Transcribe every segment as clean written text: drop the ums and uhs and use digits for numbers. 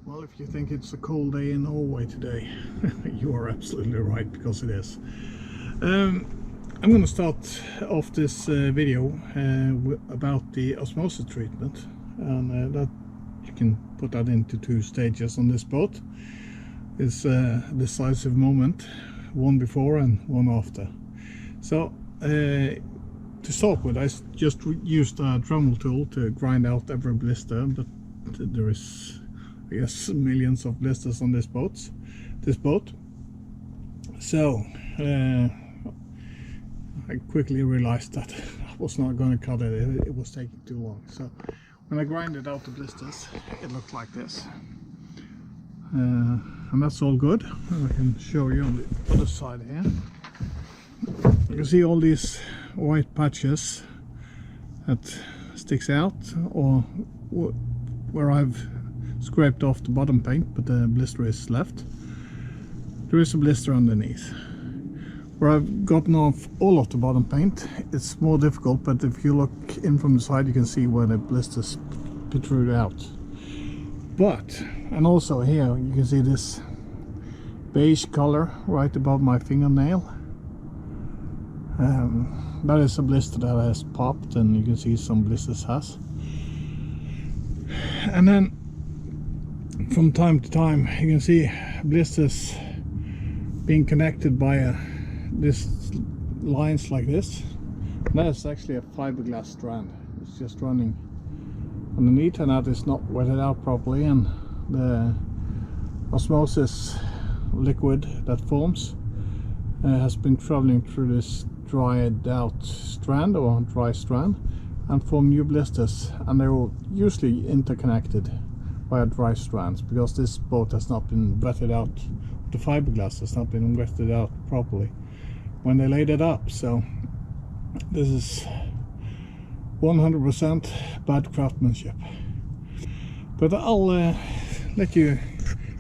Well, if you think it's a cold day in Norway today, you are absolutely right, because it is. I'm going to start off this video about the osmosis treatment, and that you can put that into two stages on this boat. It's a decisive moment, one before and one after. So to start with, I just used a Dremel tool to grind out every blister, but there is, I guess, millions of blisters on this boat. So I quickly realized that I was not going to cut it. It was taking too long. So when I grinded out the blisters, it looked like this. And that's all good. I can show you on the other side here. You can see all these white patches that sticks out, or where I've scraped off the bottom paint but the blister is left. There is a blister underneath. Where I've gotten off all of the bottom paint, it's more difficult, but if you look in from the side you can see where the blisters protrude out. But, and also here you can see this beige color right above my fingernail. That is a blister that has popped, and you can see some blisters has. And then from time to time you can see blisters being connected by this lines like this. That is actually a fiberglass strand. It's just running underneath, and that is not wetted out properly, and the osmosis liquid that forms has been traveling through this dried out strand or dry strand and form new blisters, and they're all usually interconnected by dry strands, because this boat has not been wetted out. The fiberglass has not been wetted out properly when they laid it up. So this is 100% bad craftsmanship. But I'll let you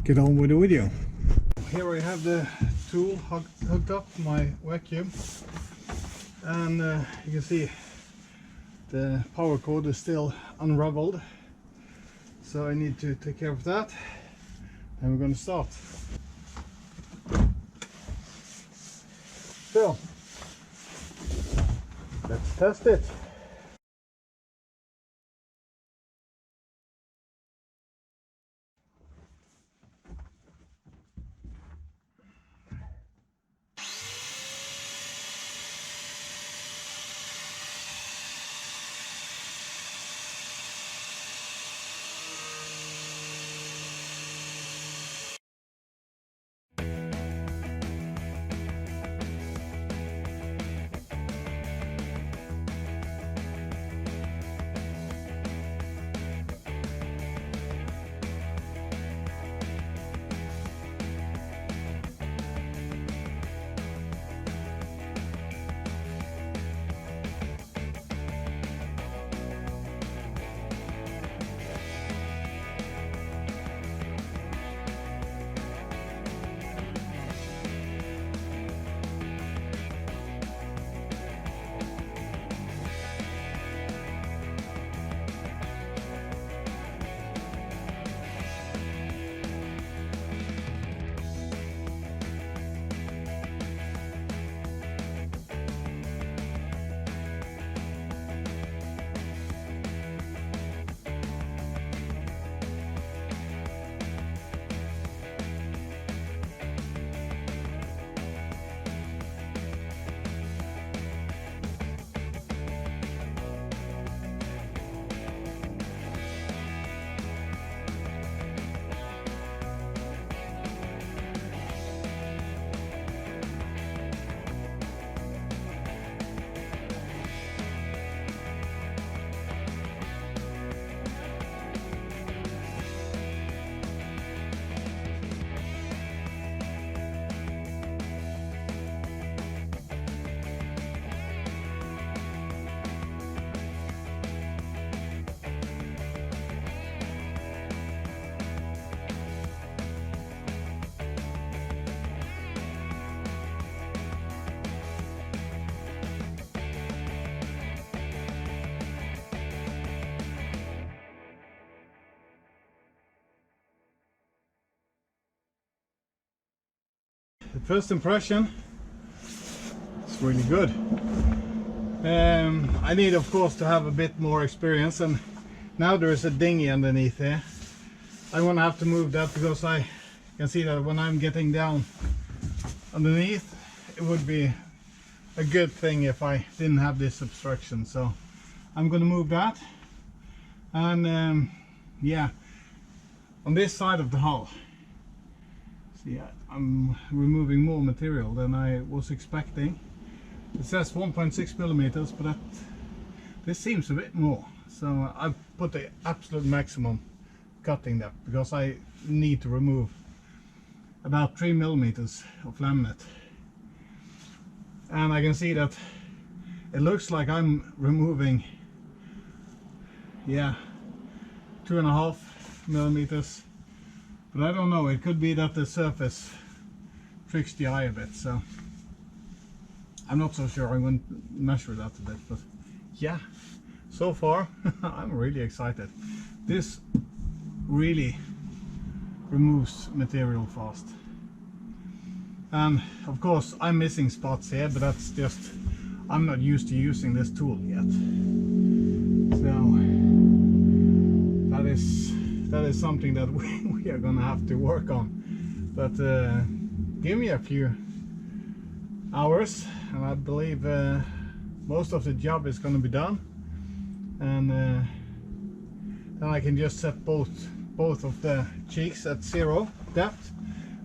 get on with the video. Here I have the tool hooked up to my vacuum, and you can see the power cord is still unraveled, so I need to take care of that, and we're going to start. So let's test it. first impression, it's really good. I need, of course, to have a bit more experience, and now there is a dinghy underneath here. I'm gonna have to move that because I can see that when I'm getting down underneath, it would be a good thing if I didn't have this obstruction. So I'm gonna move that, and yeah, on this side of the hull, see, I'm removing more material than I was expecting. It says 1.6 millimeters, but this seems a bit more. So I put the absolute maximum cutting depth because I need to remove about 3 millimeters of laminate. And I can see that it looks like I'm removing, yeah, 2.5 millimeters. But I don't know, it could be that the surface tricks the eye a bit, so I'm not so sure. I'm going to measure that a bit, but yeah, so far I'm really excited. This really removes material fast. And of course I'm missing spots here, but that's just, I'm not used to using this tool yet. So that is something that we are gonna have to work on. But give me a few hours and I believe most of the job is gonna be done, and then I can just set both of the cheeks at 0 depth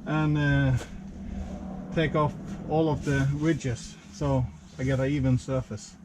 and take off all of the ridges so I get an even surface.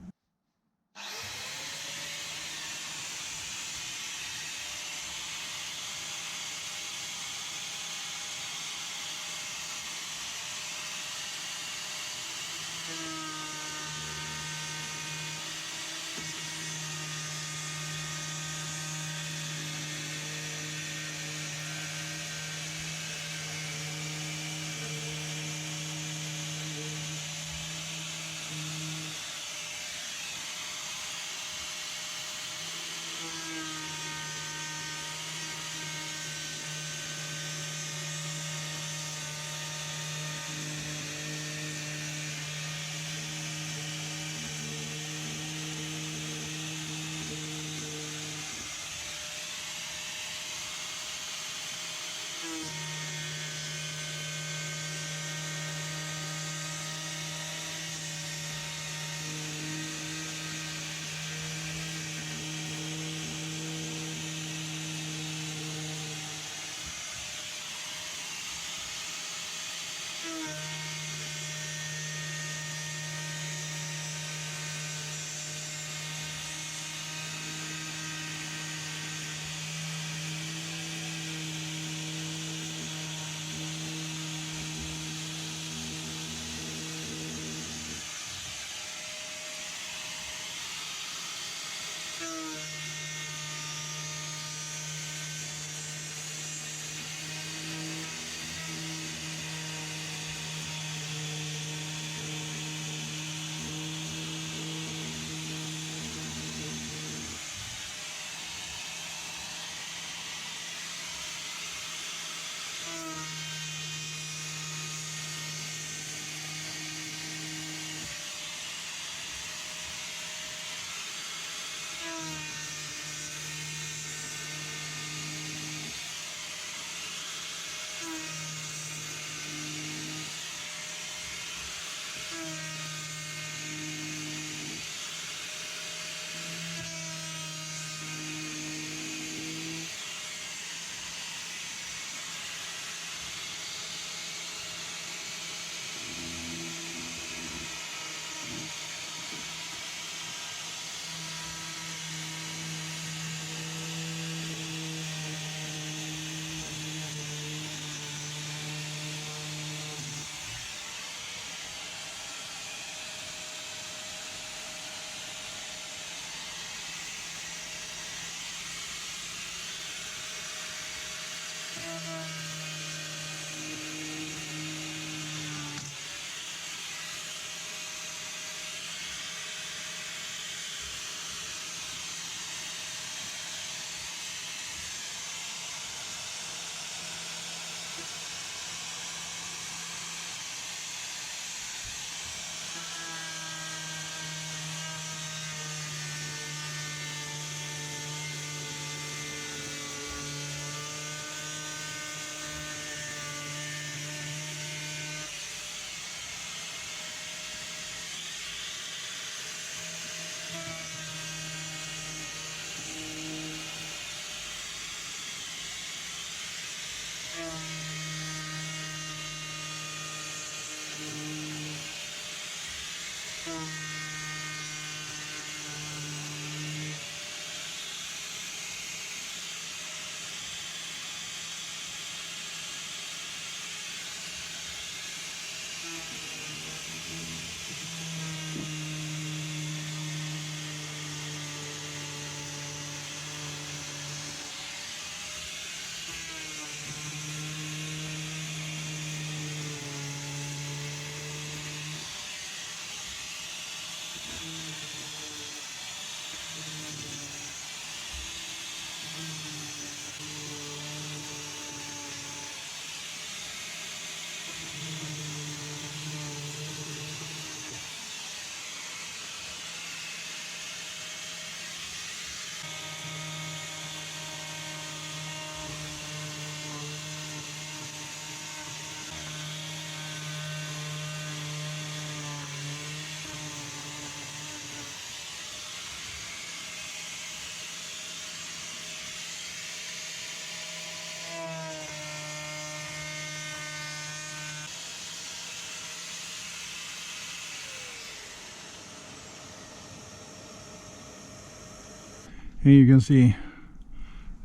Here you can see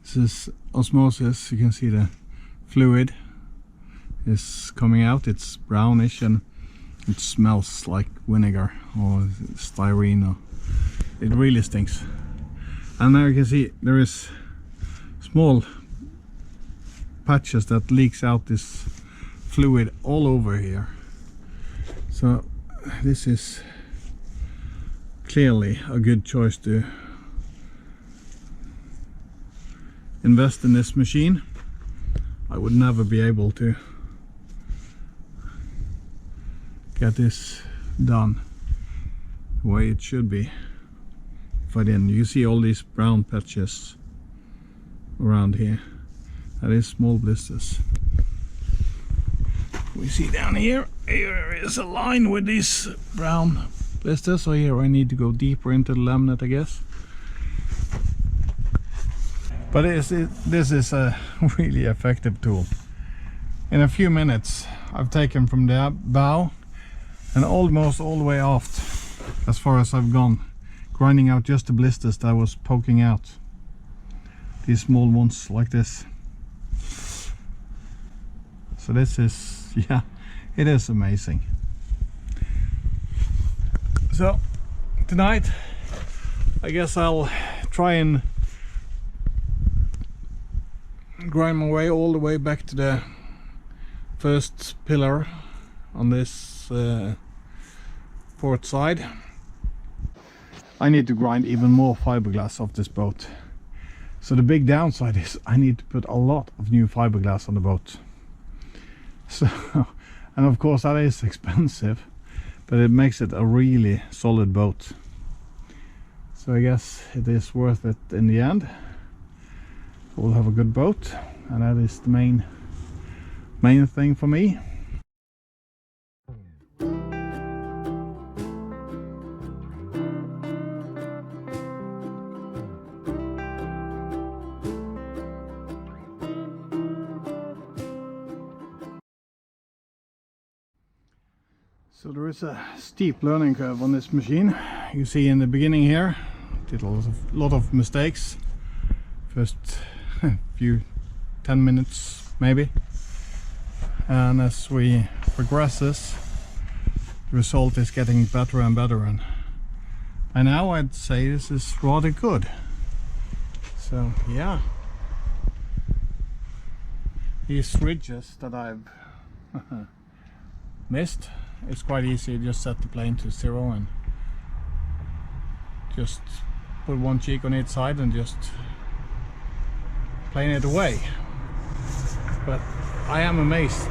this is osmosis. You can see the fluid is coming out. It's brownish and it smells like vinegar or styrene, or it really stinks. And now you can see there is small patches that leaks out this fluid all over here. So this is clearly a good choice to invest in this machine. I would never be able to get this done the way it should be if I didn't. You see all these brown patches around here. That is small blisters. We see down here, here is a line with these brown blisters. So here I need to go deeper into the laminate, I guess. But this is a really effective tool. In a few minutes I've taken from the bow and almost all the way aft, as far as I've gone, grinding out just the blisters that I was poking out. These small ones like this. So this is, yeah, it is amazing. So tonight I guess I'll try and grind my way all the way back to the first pillar on this port side. I need to grind even more fiberglass off this boat. So the big downside is I need to put a lot of new fiberglass on the boat. So, and of course that is expensive, but it makes it a really solid boat. So I guess it is worth it in the end. We'll have a good boat, and that is the main thing for me. So there is a steep learning curve on this machine. You see in the beginning here, did a lot of mistakes. First few 10 minutes maybe, and as we progress this, the result is getting better and better, and by now I'd say this is rather good. So yeah, these ridges that I've missed, it's quite easy. Just set the plane to 0 and just put one cheek on each side and just plane it away. But I am amazed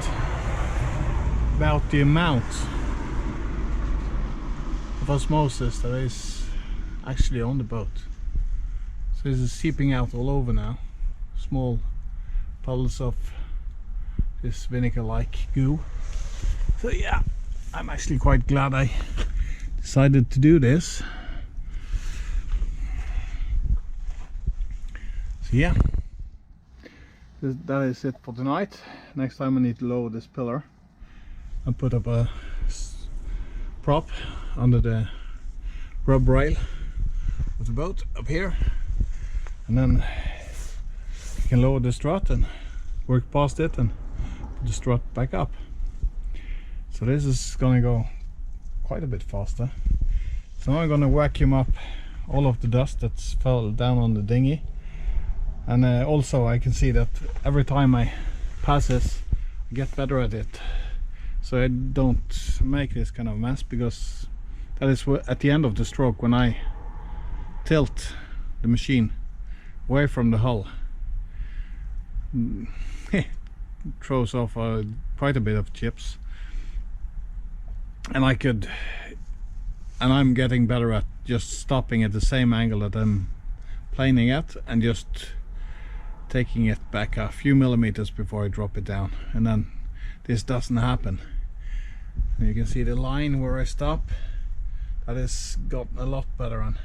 about the amount of osmosis that is actually on the boat. So this is seeping out all over now. Small puddles of this vinegar-like goo. So yeah, I'm actually quite glad I decided to do this. So yeah, that is it for tonight. Next time I need to lower this pillar and put up a prop under the rub rail of the boat up here, and then you can lower the strut and work past it and put the strut back up. So this is gonna go quite a bit faster. So now I'm gonna vacuum up all of the dust that's fell down on the dinghy. And also I can see that every time I pass this, I get better at it. So I don't make this kind of mess, because that is at the end of the stroke, when I tilt the machine away from the hull, it throws off quite a bit of chips. And I'm getting better at just stopping at the same angle that I'm planing at, and just taking it back a few millimeters before I drop it down, and then this doesn't happen. And you can see the line where I stop, that has gotten a lot better on.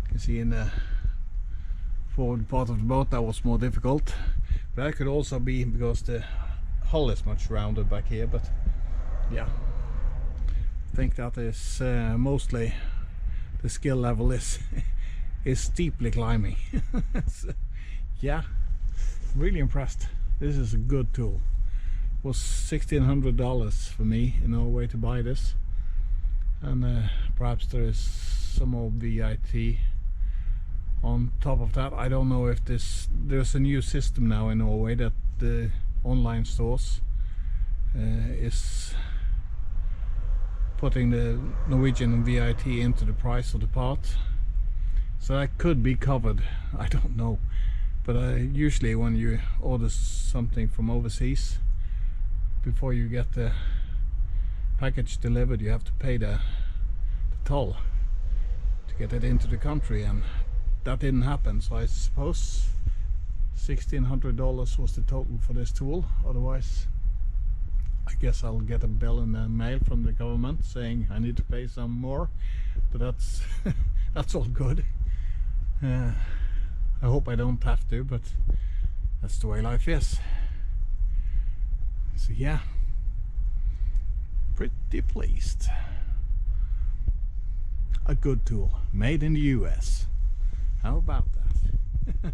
You can see in the forward part of the boat that was more difficult, but that could also be because the hull is much rounded back here. But yeah, I think that is mostly the skill level is is steeply climbing. Yeah, really impressed. This is a good tool. It was $1,600 for me in Norway to buy this, and perhaps there is some more VIT on top of that. I don't know if there's a new system now in Norway that the online stores is putting the Norwegian VIT into the price of the part, so that could be covered. I don't know, but usually when you order something from overseas, before you get the package delivered, you have to pay the toll to get it into the country, and that didn't happen. So I suppose $1,600 was the total for this tool. Otherwise, I guess I'll get a bill in the mail from the government saying I need to pay some more, but that's that's all good. I hope I don't have to, but that's the way life is. So yeah, pretty pleased. A good tool, made in the US. How about that?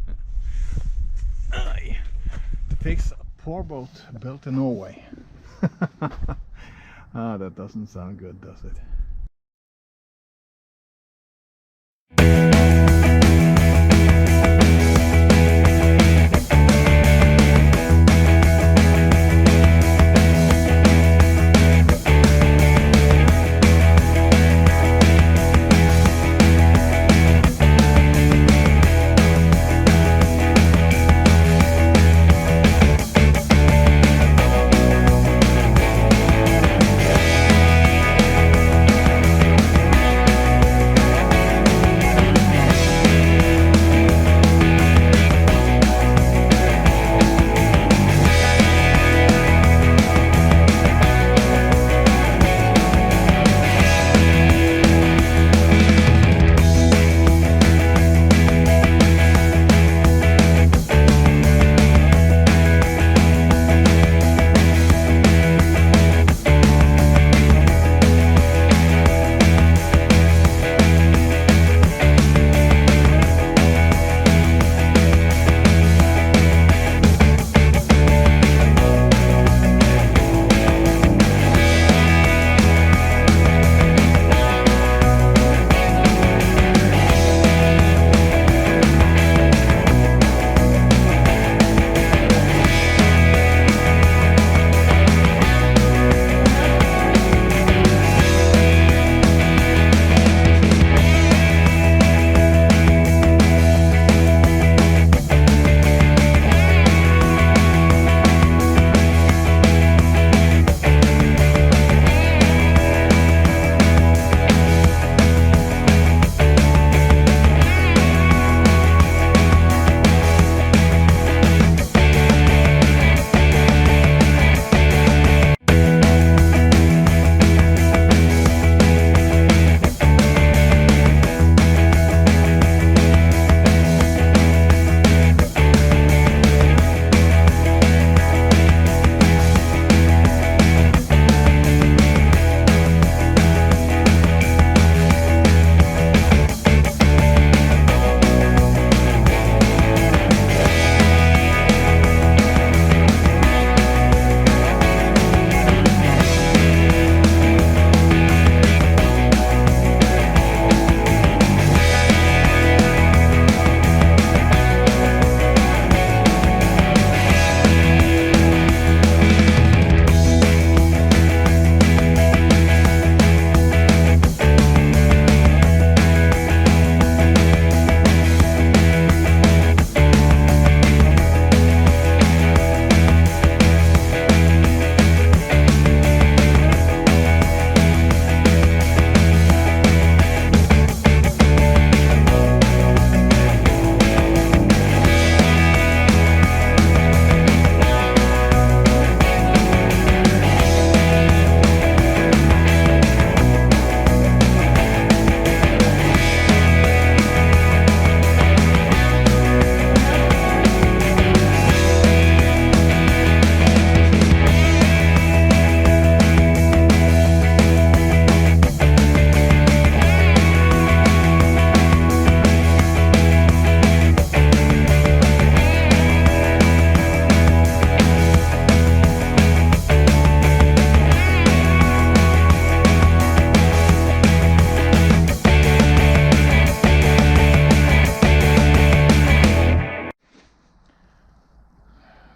To fix a poor boat built in Norway. Ah, that doesn't sound good, does it?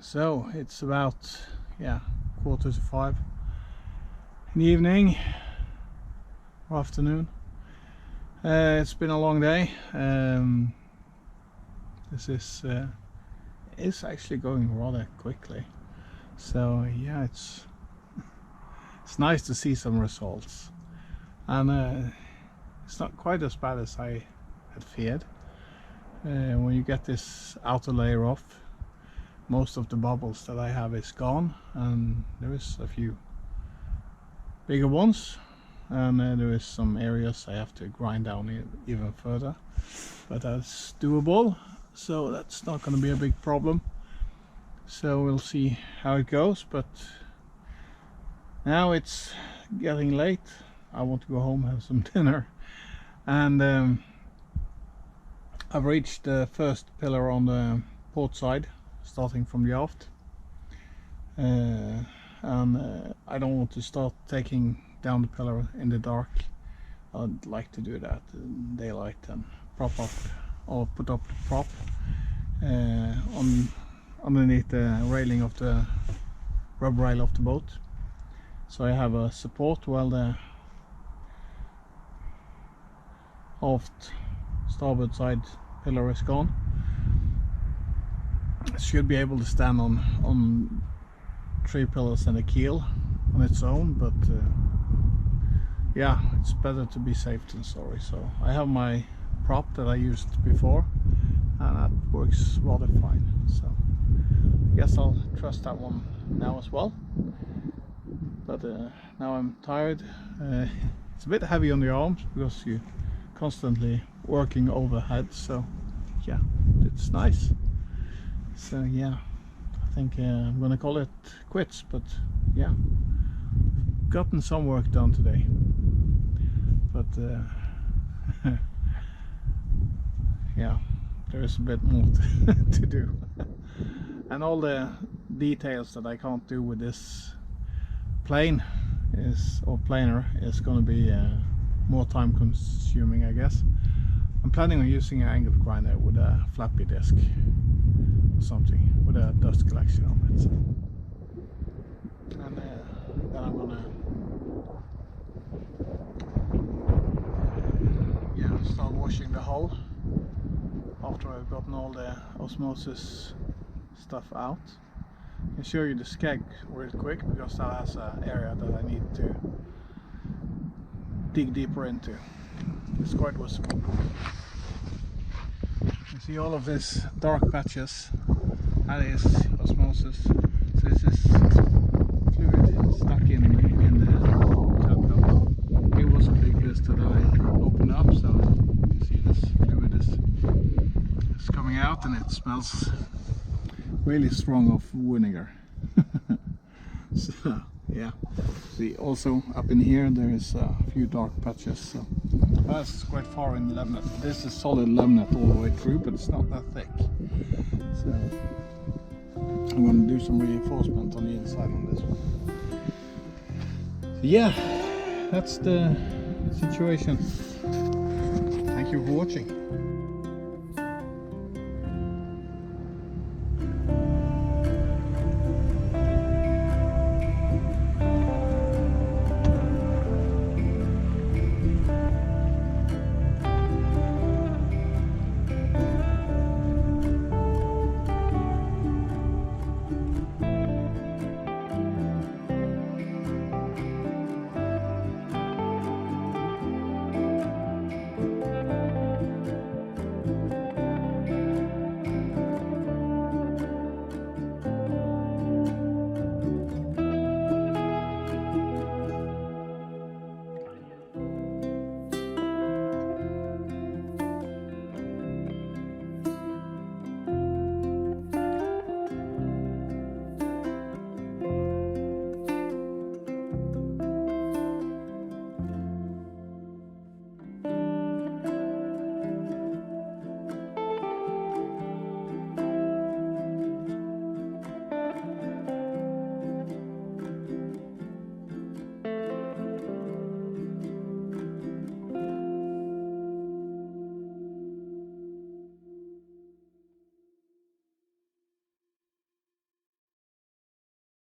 So it's about 4:45 in the evening or afternoon. It's been a long day. This is actually going rather quickly. So yeah, it's nice to see some results, and it's not quite as bad as I had feared. When you get this outer layer off, most of the bubbles that I have is gone, and there is a few bigger ones, and there is some areas I have to grind down even further, but that's doable, so that's not going to be a big problem. So we'll see how it goes, but now it's getting late. I want to go home, have some dinner, and I've reached the first pillar on the port side, starting from the aft, and I don't want to start taking down the pillar in the dark. I'd like to do that in daylight and prop up or put up the prop underneath the railing of the rub rail of the boat, so I have a support while the aft starboard side pillar is gone. It should be able to stand on 3 pillars and a keel on its own, but yeah, it's better to be safe than sorry. So I have my prop that I used before, and that works rather fine, so I guess I'll trust that one now as well. But now I'm tired. It's a bit heavy on the arms because you're constantly working overhead, so yeah, it's nice. So yeah, I think I'm gonna call it quits, but yeah, we've gotten some work done today, but yeah, there is a bit more to do. And all the details that I can't do with this plane planer is going to be more time consuming, I guess. I'm planning on using an angle grinder with a flappy disc or something, with a dust collection on it. And then I'm gonna start washing the hull after I've gotten all the osmosis stuff out. I can show you the skeg real quick, because that has an area that I need to dig deeper into. It's quite visible. You see all of these dark patches, that is osmosis. So this is fluid stuck in the tailcoat. It was a big blister that I opened up, so you see this fluid is coming out, and it smells really strong of vinegar. So yeah, see, also up in here there is a few dark patches, so that's quite far in laminate. This is solid laminate all the way through, but it's not that thick, so I'm going to do some reinforcement on the inside on this one. So yeah, that's the situation. Thank you for watching.